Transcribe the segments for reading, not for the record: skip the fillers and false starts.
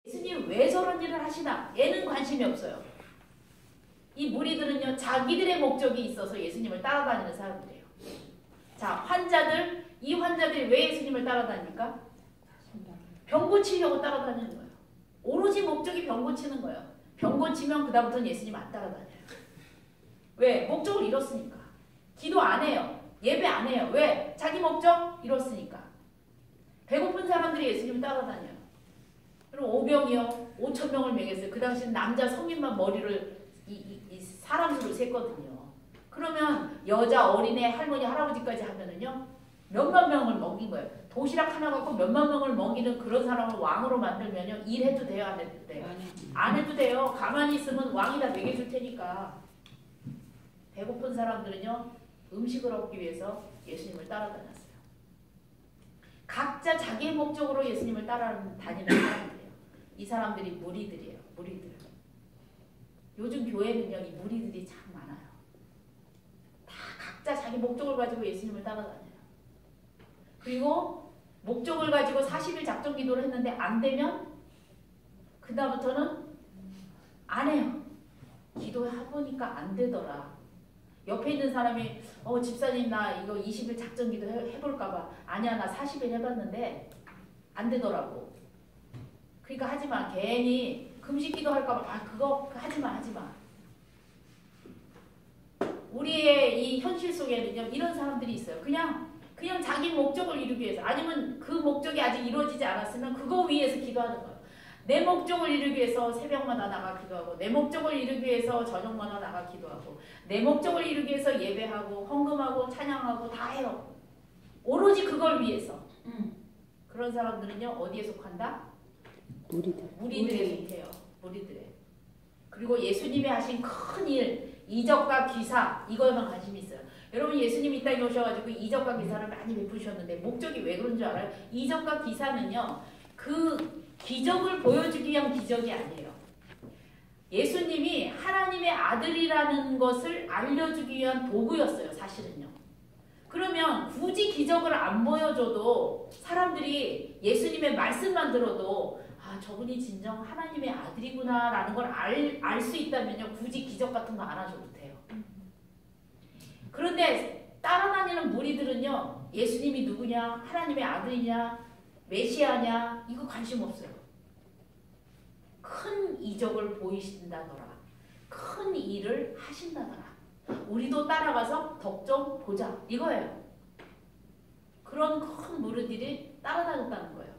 예수님 왜 저런 일을 하시나? 얘는 관심이 없어요. 이 무리들은요, 자기들의 목적이 있어서 예수님을 따라다니는 사람들이에요. 자, 환자들, 이 환자들이 왜 예수님을 따라다닙니까? 병 고치려고 따라다니는 거예요. 오로지 목적이 병 고치는 거예요. 병 고치면 그다음부터는 예수님 안 따라다녀요. 왜? 목적을 잃었으니까. 기도 안 해요. 예배 안 해요. 왜? 자기 목적 잃었으니까. 배고픈 사람들이 예수님 따라다녀요. 그럼 오병이요. 5,000명을 먹였어요. 그 당시엔 남자 성인만 머리를 이 사람 수를 셌거든요. 그러면 여자, 어린애, 할머니, 할아버지까지 하면은요. 몇만 명을 먹인 거예요. 도시락 하나 갖고 몇만 명을 먹이는 그런 사람을 왕으로 만들면요. 일해도 돼요? 안 해도 돼요? 안 해도 돼요. 가만히 있으면 왕이 다 먹여줄 테니까. 배고픈 사람들은요. 음식을 얻기 위해서 예수님을 따라다녔어요. 각자 자기의 목적으로 예수님을 따라다니는 사람들이에요. 이 사람들이 무리들이에요. 무리들. 요즘 교회는요. 이 무리들이 참 많아요. 다 각자 자기 목적을 가지고 예수님을 따라다녀요. 그리고 목적을 가지고 40일 작전 기도를 했는데 안 되면 그 다음부터는 안 해요. 기도해보니까 안 되더라. 옆에 있는 사람이 집사님 나 이거 20일 작전 기도 해볼까봐. 아니야 나 40일 해봤는데 안 되더라고. 그러니까 하지마. 괜히 금식 기도 할까봐. 그거 하지마. 우리의 이 현실 속에는요 이런 사람들이 있어요. 그냥 자기 목적을 이루기 위해서, 아니면 그 목적이 아직 이루어지지 않았으면 그거 위해서 기도하는 거예요. 내 목적을 이루기 위해서 새벽마다 나가 기도하고, 내 목적을 이루기 위해서 저녁마다 나가 기도하고, 내 목적을 이루기 위해서 예배하고 헌금하고 찬양하고 다 해요. 오로지 그걸 위해서. 그런 사람들은요 어디에 속한다? 무리들에 속해요. 무리들에. 그리고 예수님이 하신 큰 일, 이적과 기사, 이거에만 관심이 있어요. 여러분 예수님이 이 땅에 오셔가지고 이적과 기사를 많이 베푸셨는데 목적이 왜 그런 줄 알아요? 이적과 기사는요 그 기적을 보여주기 위한 기적이 아니에요. 예수님이 하나님의 아들이라는 것을 알려주기 위한 도구였어요. 사실은요. 그러면 굳이 기적을 안 보여줘도 사람들이 예수님의 말씀만 들어도 저분이 진정 하나님의 아들이구나 라는 걸 알 수 있다면요 굳이 기적 같은 거 안 하셔도 돼요. 그런데 따라다니는 무리들은요 예수님이 누구냐, 하나님의 아들이냐, 메시아냐 이거 관심 없어요. 큰 이적을 보이신다더라, 큰 일을 하신다더라, 우리도 따라가서 덕 좀 보자 이거예요. 그런 큰 무리들이 따라다녔다는 거예요.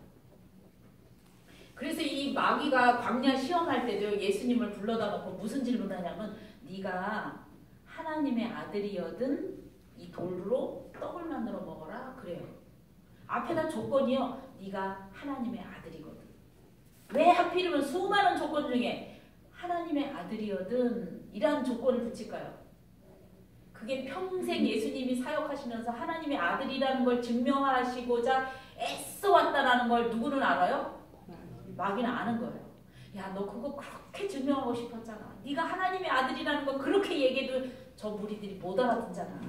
그래서 이 마귀가 광야 시험할 때도 예수님을 불러다 놓고 무슨 질문을 하냐면, 네가 하나님의 아들이거든 이 돌로 떡을 만들어 먹어라 그래요. 앞에다 조건이요. 네가 하나님의 아들이거든. 왜 하필이면 수많은 조건 중에 하나님의 아들이거든 이라는 조건을 붙일까요? 그게 평생 예수님이 사역하시면서 하나님의 아들이라는 걸 증명하시고자 애써 왔다라는 걸 누구는 알아요? 마귀는 아는 거예요. 야, 너 그거 그렇게 증명하고 싶었잖아. 네가 하나님의 아들이라는 거 그렇게 얘기해도 저 무리들이 못 알아듣잖아.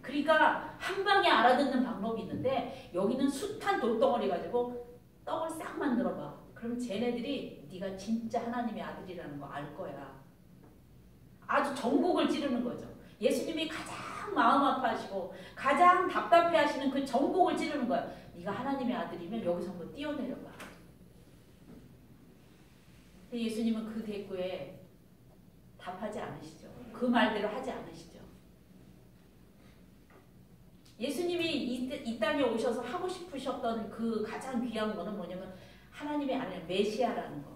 그러니까 한 방에 알아듣는 방법이 있는데, 여기는 숱한 돌덩어리 가지고 떡을 싹 만들어봐. 그럼 쟤네들이 네가 진짜 하나님의 아들이라는 거 알 거야. 아주 전곡을 찌르는 거죠. 예수님이 가장 마음 아파하시고 가장 답답해하시는 그 전곡을 찌르는 거야. 네가 하나님의 아들이면 여기서 한번 뛰어내려봐. 근데 예수님은 그 대꾸에 답하지 않으시죠. 그 말대로 하지 않으시죠. 예수님이 이 땅에 오셔서 하고 싶으셨던 그 가장 귀한 거는 뭐냐면 하나님의 아들 메시아라는 거.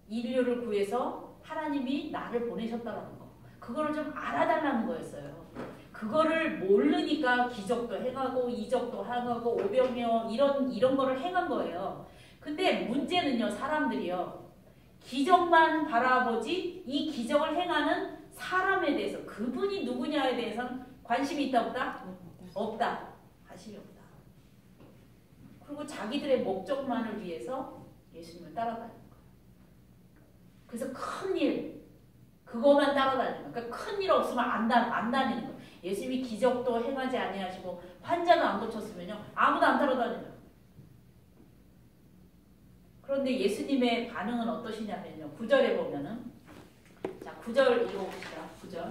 인류를 구해서 하나님이 나를 보내셨다라는 거. 그거를 좀 알아달라는 거였어요. 그거를 모르니까 기적도 행하고 이적도 행하고 오병이어 이런 거를 행한 거예요. 근데 문제는요, 사람들이요, 기적만 바라보지 이 기적을 행하는 사람에 대해서, 그분이 누구냐에 대해서는 관심이 있다 없다? 없다. 관심이 없다. 그리고 자기들의 목적만을 위해서 예수님을 따라다니는 거예요. 그래서 큰 일, 그것만 따라다니는 거예요. 그러니까 큰 일 없으면 안 다니는 거예요. 예수님이 기적도 행하지 아니하시고 환자도 안 고쳤으면요 아무도 안 따라다녀요. 그런데 예수님의 반응은 어떠시냐면요. 9절에 보면은 자 9절 읽어봅시다. 9절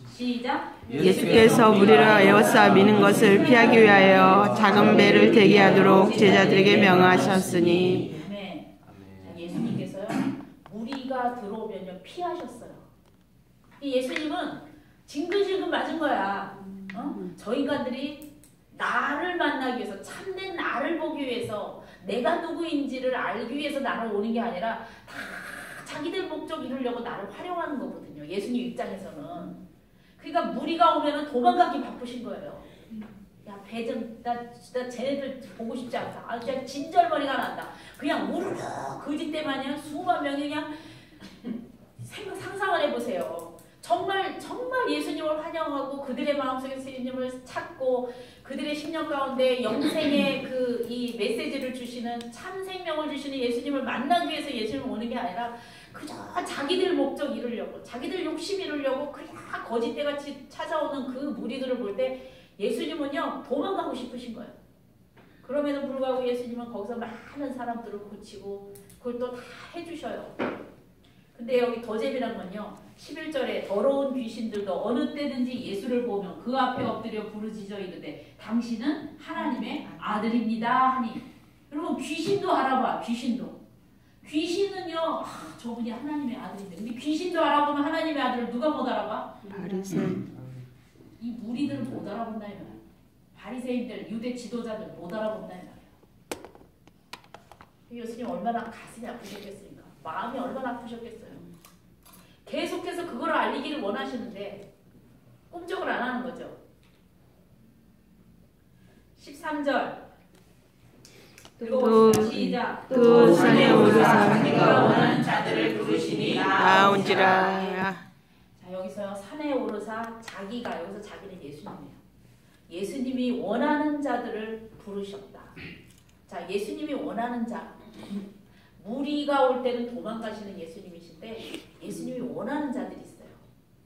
시작. 예수께서 무리를 에워싸 미는 것을 피하기 위하여 작은 배를 대기하도록 제자들에게 명하셨으니. 네. 예수님께서요 무리가 들어오면요 피하셨어요. 이 예수님은 징글징글 맞은 거야. 저 인간들이 나를 만나기 위해서 참된 나를 보기 위해서 내가 누구인지를 알기 위해서 나를 오는 게 아니라 다 자기들 목적 이루려고 나를 활용하는 거거든요. 예수님 입장에서는. 그러니까 무리가 오면은 도망가기 바쁘신 거예요. 야, 배 좀, 나 진짜 쟤네들 보고 싶지 않다. 아, 진짜 진절머리가 난다. 그냥 우르르 그지 때마냥 수만 명이 그냥 상상을 해보세요. 정말 예수님을 환영하고 그들의 마음속에 예수님을 찾고 그들의 심령 가운데 영생의 그 이 메시지를 주시는 참 생명을 주시는 예수님을 만나기 위해서 예수님을 오는 게 아니라 그저 자기들 목적 이루려고 자기들 욕심 이루려고 그냥 거짓대같이 찾아오는 그 무리들을 볼 때 예수님은요 도망가고 싶으신 거예요. 그럼에도 불구하고 예수님은 거기서 많은 사람들을 고치고 그걸 또 다 해주셔요. 근데 여기 더 재미난 건요. 11절에 더러운 귀신들도 어느 때든지 예수를 보면 그 앞에 엎드려 부르짖어 이르되 당신은 하나님의 아들입니다 하니. 여러분 귀신도 알아봐. 귀신은요 저분이 하나님의 아들인데 근데 귀신도 알아보면 하나님의 아들을 누가 못 알아봐? 바리새인. 이 무리들을 못 알아본다 이 말이야. 바리새인들 유대 지도자들 못 알아본다 이 말이야. 예수님 얼마나 가슴이 아프셨겠습니까? 마음이 얼마나 아프셨겠어요. 계속해서 그걸 알리기를 원하시는데 꿈쩍을 안 하는 거죠. 13절 시작. 또 산에 오르사 자기가 원하는 자들을 부르시니 나온지라. 자 여기서 산에 오르사 자기가 여기서 자기는 예수님이에요. 예수님이 원하는 자들을 부르셨다. 자 예수님이 원하는 자 무리가 올 때는 도망가시는 예수님이신데 예수님이 원하는 자들이 있어요.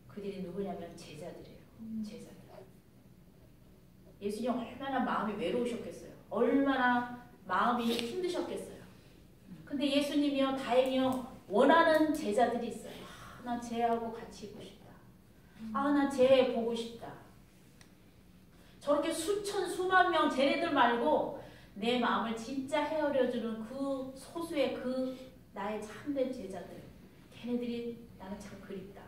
그들이 누구냐면 제자들이에요. 제자들. 예수님 얼마나 마음이 외로우셨겠어요. 얼마나 마음이 힘드셨겠어요. 근데 예수님이요 다행히요 원하는 제자들이 있어요. 나 쟤하고 같이 있고 싶다. 나 쟤 보고 싶다. 저렇게 수천 수만 명 쟤네들 말고 내 마음을 진짜 헤아려주는 그 소수의 그 나의 참된 제자들 걔네들이 나는 참 그립다.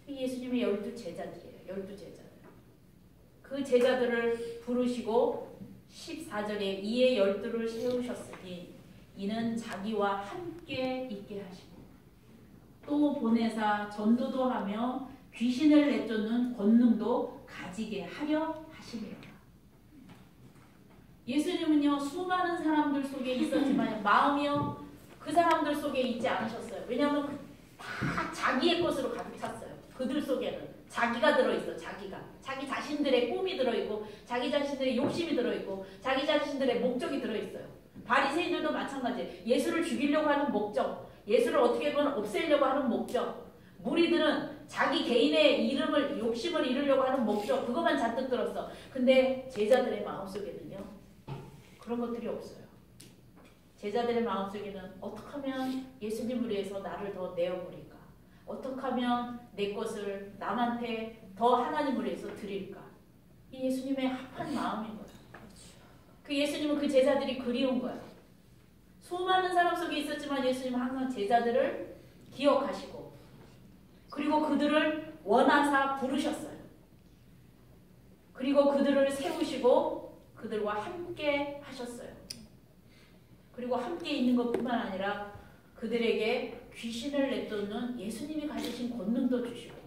예수님의 12제자들이에요. 12제자들. 그 제자들을 부르시고 14절에 이에 12를 세우셨으니 이는 자기와 함께 있게 하시고 또 보내사 전도도 하며 귀신을 내쫓는 권능도 가지게 하려 하시니라. 예수님은요 수많은 사람들 속에 있었지만 마음이요 그 사람들 속에 있지 않으셨어요. 왜냐하면 다 자기의 것으로 가득 찼어요. 그들 속에는 자기가 들어있어. 자기 자신들의 꿈이 들어있고 자기 자신들의 욕심이 들어있고 자기 자신들의 목적이 들어있어요. 바리새인들도 마찬가지예요. 예수를 죽이려고 하는 목적, 예수를 어떻게든 없애려고 하는 목적, 무리들은 자기 개인의 이름을 욕심을 이루려고 하는 목적 그것만 잔뜩 들었어. 근데 제자들의 마음속에는요 그런 것들이 없어요. 제자들의 마음속에는 어떻게 하면 예수님을 위해서 나를 더 내어버릴까? 어떻게 하면 내 것을 남한테 더 하나님을 위해서 드릴까? 이 예수님의 합한 마음인 거예요. 그 예수님은 그 제자들이 그리운 거예요. 수많은 사람 속에 있었지만 예수님은 항상 제자들을 기억하시고 그리고 그들을 원하사 부르셨어요. 그리고 그들을 세우시고 그들과 함께 하셨어요. 그리고 함께 있는 것뿐만 아니라 그들에게 귀신을 내쫓는 예수님이 가지신 권능도 주시고